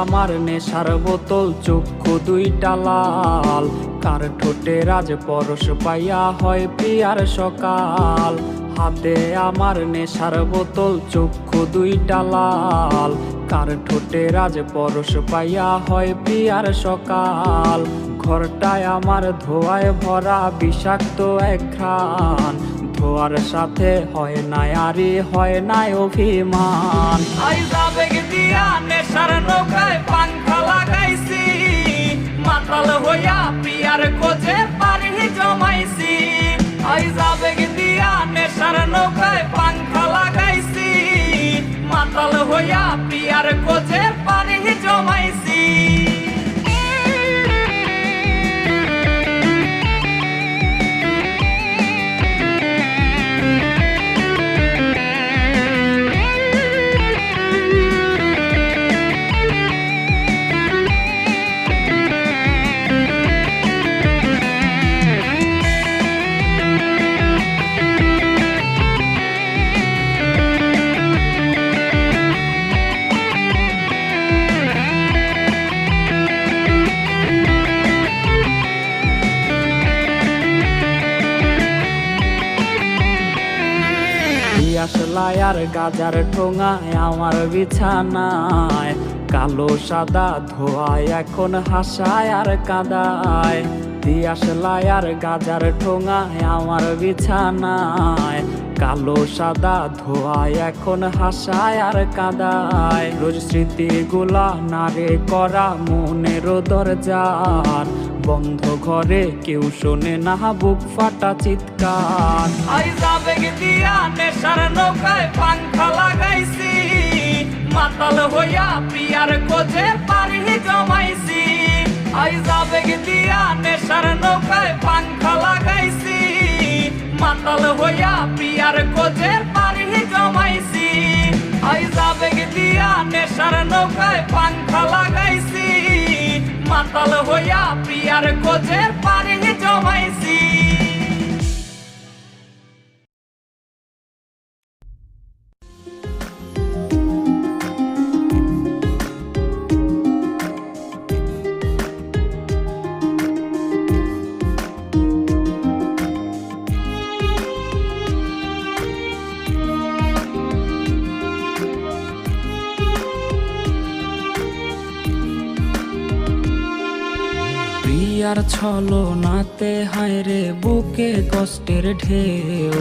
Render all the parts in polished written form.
আমার নেশার বোতল, চক্ষু দুইটা লাল। কার ঠোঁটে রাজ পরশ পাইয়া হয় প্রিয়ার সকাল। হাতে আমার নেশার বোতল, চক্ষু দুইটা লাল। কার ঠোঁটে রাজ পরশ পাইয়া হয় প্রিয়ার সকাল। ঘরটায় আমার ধোঁয়ায় ভরা বিষাক্ত এক ঘ্রাণ। ধোয়ার সাথে হয় না আরে হয় না অভিমান। আবেগ দিয়া নেশার নৌকায় পাংখা লাগাইছি, মাতাল হইয়া প্রিয়ার খোঁজে পানি জমাইছি। আবেগ দিয়া নেশার নৌকায় পাংখা লাগাইছি, মাতাল হইয়া প্রিয়ার খোঁজে পানি জমাইছি। আসলাই আর গাজার ঠোঙায় আমার বিছানায়, কালো সাদা ধোয়ায় এখন হাসায় আর কাদায়। দিয়াশলাই আর গাজার ঠোঙায় আমার বিছানায়, কালো সাদা ধোয়ায় এখন হাসায় আর কাদায়। রোজ স্মৃতিগুলা নারে করা মনের দরজার, বন্ধ ঘরে কেউ শোনে না বুক ফাটা চিৎকার। আবেগ দিয়া নেশার নৌকায় পাংখা লাগাইছি, মাতাল হইয়া প্রিয়ার খোঁজে পানি জমাইছি। আবেগ দিয়া নেশার নৌকায় পাংখা লাগাইছি, মাতাল হইয়া প্রিয়ার খোঁজে পানি জমাইছি। আবেগ দিয়া নেশার নৌকায় পাংখা লাগাইছি, মাতাল হইয়া প্রিয়ার খোঁজে পানি জমাইছি। প্রিয়ার ছলো নাতে হায় রে বুকে কষ্টের ঢেউ।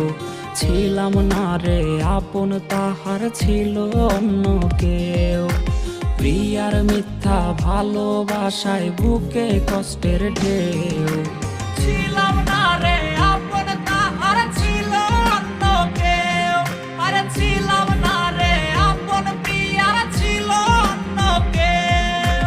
ছিলাম না রে আপন, তাহার ছিল অন্য কেউ। প্রিয়ার মিথ্যা ভালোবাসায় বুকে কষ্টের ঢেউ। ছিলাম না রে আপন, তাহার ছিল অন্য কেউ। আরে ছিলাম না রে আপন, প্রিয়ার ছিল অন্য কেউ।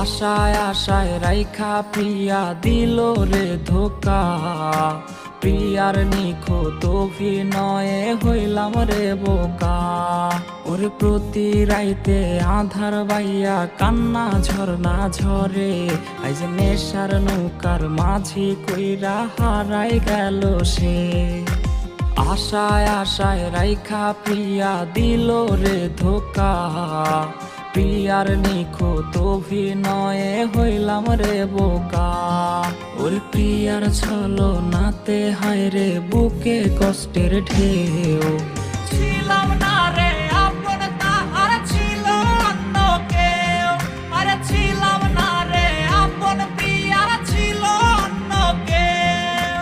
আশায় আশায় রাইখা প্রিয়া দিল রে ধোকা। প্রিয়ার নিখুঁত অভিনয়ে হইলাম রে বোকা। ওরে প্রতি রাইতে আধার বাইয়া কান্না ঝরনা ঝরে। আইজ নেশার নৌকার মাঝি কইরা হারাই গেল সে। আশায় আশায় রাইখা প্রিয়া দিল রে ধোকা। প্রিয়ার নিখুঁত অভিনয়ে হইলাম রে বোকা। ওরে প্রিয়ার ছলো নাতে হায় রে বুকে কষ্টের ঢেউ। ছিলাম না রে আপন, তাহার ছিল অন্য কেউ। আরে ছিলাম না রে আপন, প্রিয়ার ছিল অন্য কেউ।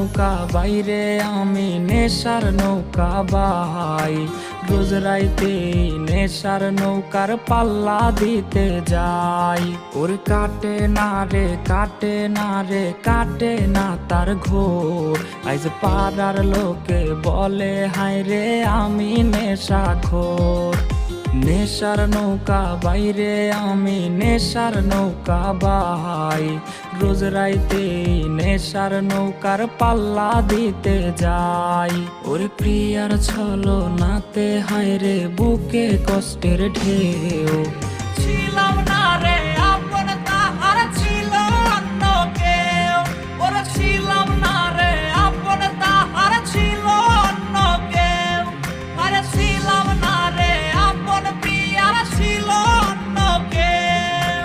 নৌকা বাইরে আমি নেশার নৌকা বাই, রোজ রাইতে নেশার নৌকার পাল্লা দিতে যাই। ওর কাটে না রে কাটে না রে কাটে না তার ঘোর, আইজ পাড়ার লোকে বলে হায় রে আমি নেশা খোর। নেশার নৌকা বাইরে আমি নেশার নৌকা বাই, রোজ রাইতে নেশার নৌকার পাল্লা দিতে যাই। ওরে প্রিয়ার ছলো নাতে হায় রে বুকে কষ্টের ঢেউ, ছিলাম না রে আপন তাহার ছিল অন্য কেউ, ওরে ছিলাম না রে আপন তাহার ছিল অন্য কেউ, আরে ছিলাম না রে আপন প্রিয়ার ছিল অন্য কেউ।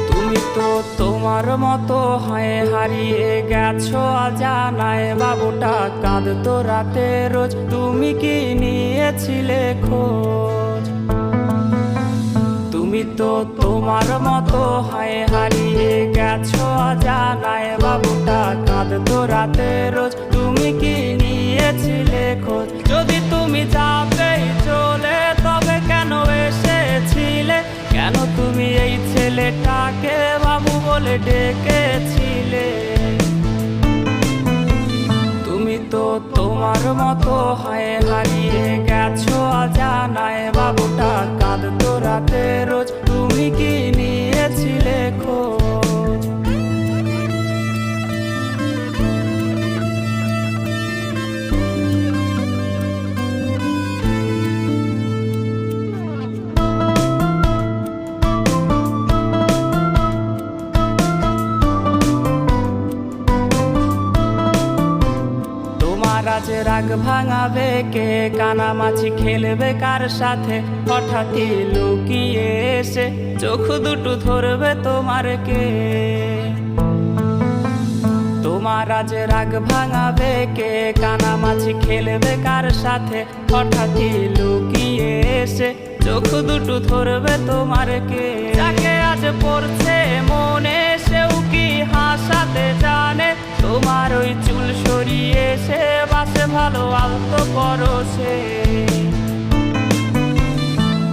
তুমি তো তোমার মতো হয়ে হারিয়ে গেছো অজানায়, বাবুটা কাঁদতো রাতে রোজ, তুমি কি নিয়েছিলে খোঁজ? তুমি তো তোমার মতো হয়ে হারিয়ে গেছো অজানায়, বাবুটা কাঁদতো রাতে রোজ, তুমি কি নিয়েছিলে খোঁজ? যদি তুমি যাবেই চলে তবে কেন এসেছিলে, কেন তুমি এই ছেলেটাকে বাবু বলে ডেকেছিলে? তুমি তো তোমার মতো হয়ে হারিয়ে গেছো অজানায়, বাবুটা কাঁদতো রাতে রোজ, তুমি কি নিয়েছিলে খোঁজ? তোমার আজ রাগ ভাঙাবে কে, কানামাছি খেলবে কার সাথে, হঠাৎই লুকিয়ে এসে চোখ দুটো ধরবে তোমার কে? তোমার আজ রাগ ভাঙাবে কে, কানামাছি খেলবে কার সাথে, হঠাৎই লুকিয়ে এসে চোখ দুটো ধরবে তোমার কে? যাকে আজ পড়ছে মনে সেও কি হাসাতে জানে, তোমার ওই চুল সরিয়ে সে বাসে ভালো আলতো পরশে।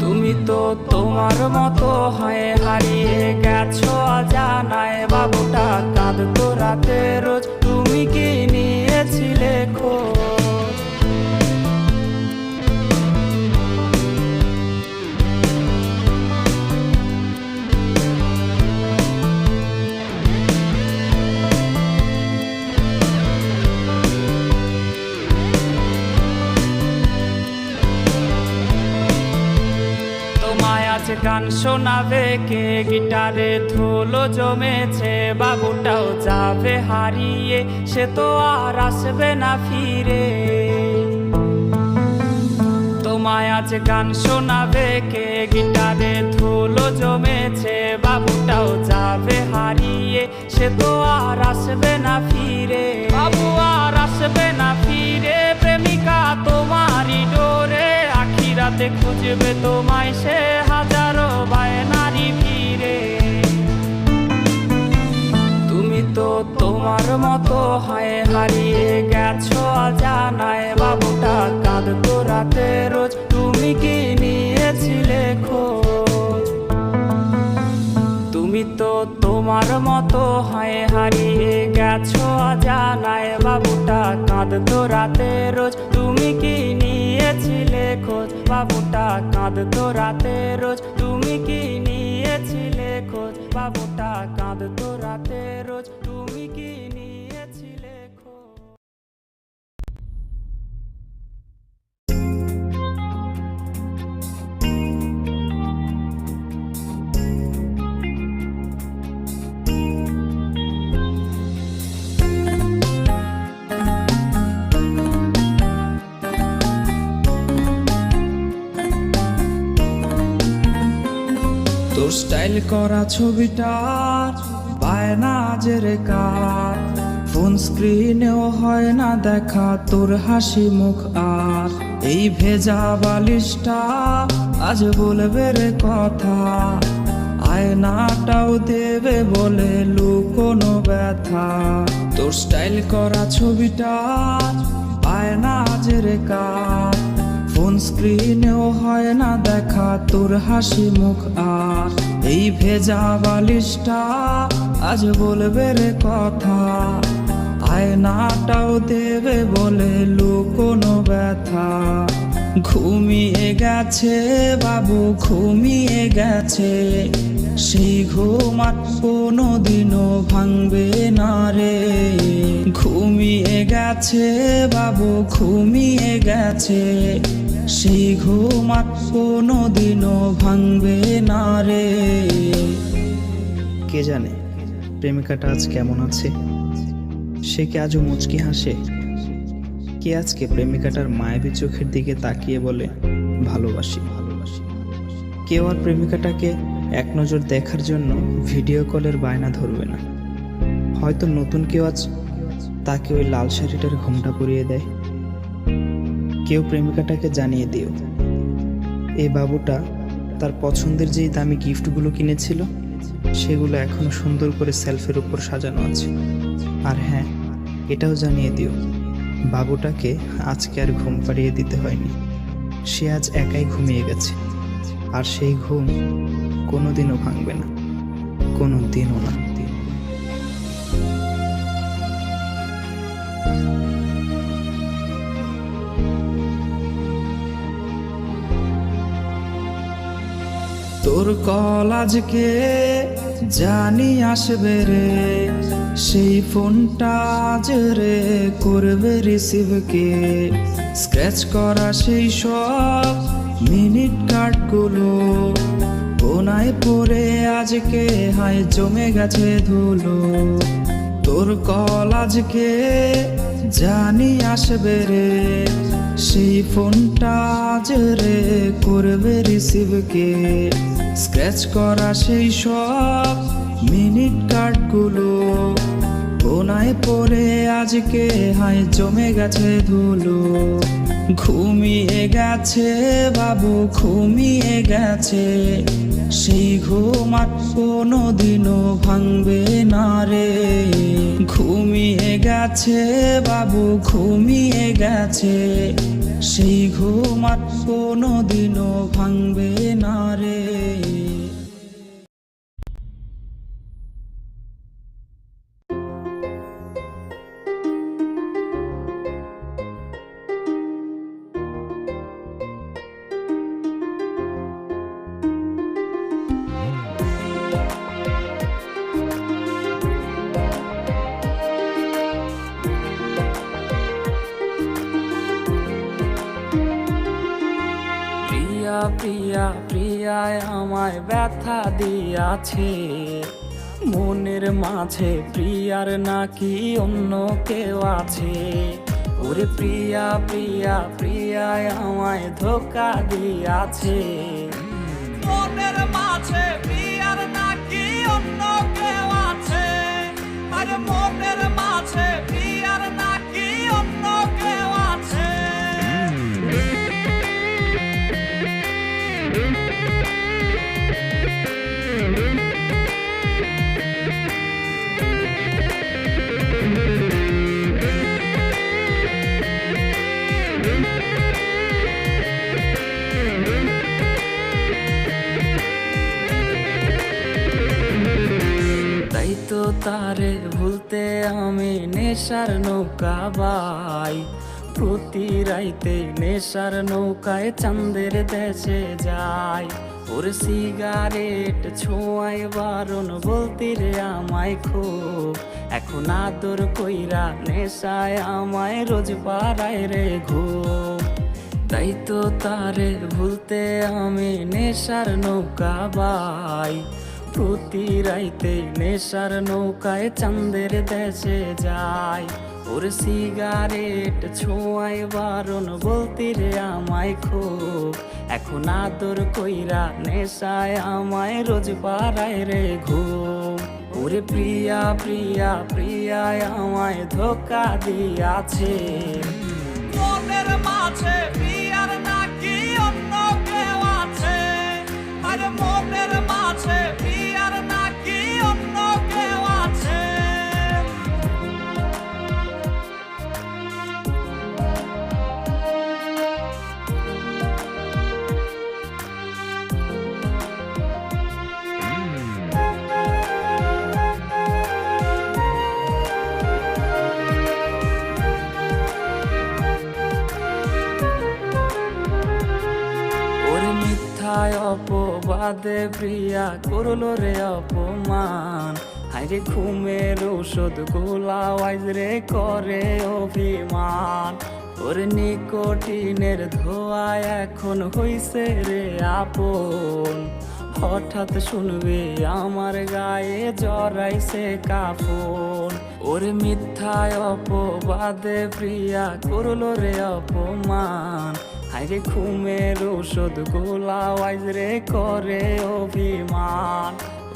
তুমি তো তোমার মতো হয়ে হারিয়ে গেছো অজানায়, বাবুটা কাঁদতো রাতে রোজ, তুমি কি নিয়েছিলে খোঁজ? তোমায় আজ গান শোনাবে কে, গিটারে ধুলো জমেছে, বাবুটাও যাবে হারিয়ে, সে তো আর আসবে না ফিরে। তোমায় আজ গান শোনাবে কে, গিটারে ধুলো জমেছে, বাবুটাও যাবে হারিয়ে, সে তো আর আসবে না ফিরে। বাবু আর আসবে না ফিরে, প্রেমিকা তোমারই ডোরে, আখিরাতে খুঁজবে তোমায় সে হাজারো বায়নারি ভিড়ে। তুমি তো তোমার মতো হয়ে হারিয়ে গেছো অজানায়, বাবুটা কাঁদতো রাতে রোজ, তুমি কি নিয়েছিলে খোঁজ? তুমি তো তোমার মতো হয়ে হারিয়ে গেছো অজানায়, বাবুটা কাঁদতো রাতে রোজ, তুমি কি নিয়েছিলে খোঁজ? বাবুটা কাঁদতো রাতে রোজ, তুমি কি নিয়েছিলে খোঁজ? বাবুটা কাঁদতো রাতে রোজ, তুমি কি নিয়েছিলে খোঁজ? তোর স্টাইল করা ছবিটা বায়না আজের কার, ফোন স্ক্রিনেও হয় না দেখা তোর হাসি মুখ। আর এই ভেজা বালিশটা আজ বলবে রে কথা, আয়নাটাও দেবে বলে লুকোনো ব্যথা। তোর স্টাইল করা ছবিটা বায়না আজের কার, ফোন স্ক্রিনেও হয় না দেখা তোর হাসি মুখ। আর এই ভেজা বালিশটা আজ বলবে রে কথা, আয়নাটাও দেবে বলে লুকোনো ব্যথা। ঘুমিয়ে গেছে বাবু ঘুমিয়ে গেছে, সেই ঘুম আর কোনোদিনও ভাঙবে না রে। ঘুমিয়ে গেছে বাবু ঘুমিয়ে গেছে, সেই ঘুম আর কোনোদিনও ভাঙবে না রে। কে জানে প্রেমিকাটা আজ কেমন আছে, সে কি আজও মুচকি হাসে? কে আজকে প্রেমিকাটার মায়াবী চোখের দিকে তাকিয়ে বলে ভালোবাসি ভালোবাসি? কেউ আর প্রেমিকাটাকে এক নজর দেখার জন্য ভিডিও কলের বায়না ধরবে না। হয়তো নতুন কেউ আজ তাকে ওই লাল শাড়িটার ঘোমটা পরিয়ে দেয়। কেউ প্রেমিকাটাকে জানিয়ে দিও এই বাবুটা তার পছন্দের যেই দামি গিফটগুলো কিনেছিল সেগুলো এখনো সুন্দর করে সেলফের উপর সাজানো আছে। আর হ্যাঁ, এটাও জানিয়ে দিও বাবুটাকে আজকে আর ঘুম পাড়িয়ে দিতে হয়নি, সে আজ একাই ঘুমিয়ে গেছে। আর সেই ঘুম কোনোদিনও ভাঙবে না, কোনোদিনও না। তোর কল আজকে জানি আসবে রে, সেই ফোনটা আজ রে করবে রিসিভ কে। স্ক্র্যাচ করা সেই সব মিনিট কার্ডগুলো কোনায় পড়ে আজকে হায় জমে গেছে ধুলো। তোর কল আজকে জানি আসবে রে, সেই ফোনটা আজ রে করবে রিসিভ কে। স্ক্র্যাচ করা সেই সব মিনিট কার্ডগুলো কোনায় পড়ে আজকে হায় জমে গেছে ধুলো। ঘুমিয়ে গেছে বাবু ঘুমিয়ে গেছে, সেই ঘুম আর কোনোদিনও ভাঙবে না রে। ঘুমিয়ে গেছে বাবু ঘুমিয়ে গেছে, সেই ঘুম আর কোনোদিনও ভাঙবে না রে। প্রিয়া প্রিয়ায় আমায় ব্যথা দিয়াছে, মনের মাঝে প্রিয়ার নাকি অন্য কেউ আছে। ওরে প্রিয়া প্রিয়া প্রিয়ায় আমায় ধোকা দিয়াছে, মনের মাঝে প্রিয়ার নাকি অন্য কেউ আছে। আরে মনের মাঝে প্রিয়ার নাকি অন্য কেউ আছে। তাই তো তারে ভুলতে আমি নেশার নৌকা বাই, প্রতি রাইতে নেশার নৌকায় চাঁদের দেশে যাই। ওর সিগারেট ছোঁয়ায় বারণ বলতে রে আমায় খুব, এখন আদর কইরা নেশায় আমায় রোজ পাড়ায় রে ঘুম। তাই তো তারে ভুলতে আমি নেশার নৌকা বাই, প্রতি রাইতে নেশার নৌকায় চাঁদের দেশে যাই। ওর সিগারেট ছোঁয়ায় বারণ বলতে রে আমায় খুব, এখন আদর কইরা নেশায় আমায় রোজ পাড়ায় রে ঘুম। ওরে প্রিয়া প্রিয়া প্রিয়ায় আমায় ধোকা দিয়াছে। মনের মাঝে প্রিয়ার নাকি অন্য কেউ আছে, আরে মনের মাঝে প্রিয়ার নাকি অন্য কেউ আছে। ওরে মিথ্যায় অপবাদে প্রিয়া করলো রে অপমান। হাইরে ঘুমের ঔষধ গোলা ওয়াইজ রে করে অভিমান। ওরে নিকোটিনের ধোয়ায় এখন হইছে রে আপন। হঠাৎ শুনবে আমার গায়ে জড়াইছে কাফন। ওরে মিথ্যায় অপবাদে প্রিয়া করলো রে অপমান। হাইরে ঘুমের ঔষধ গোলা ওয়াইজ রে করে অভিমান।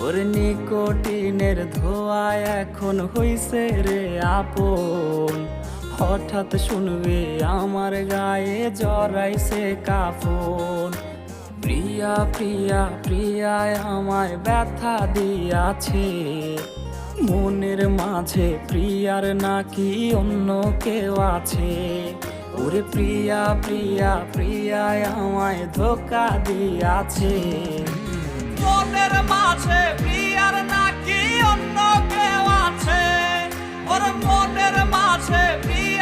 ওরে নিকোটিনের ধোয়ায় এখন হইছে রে আপন। হঠাৎ শুনবে আমার গায়ে জড়াইছে কাফন। প্রিয়া প্রিয়া প্রিয়ায় আমায় ব্যথা দিয়াছে। মনের মাঝে প্রিয়ার নাকি অন্য কেউ আছে। ওরে প্রিয়া প্রিয়া প্রিয়ায় আমায় ধোকা দিয়াছে। মনের মাঝে প্রিয়ার নাকি অন্য কেউ আছে, ওর মনের মাঝে প্রিয়া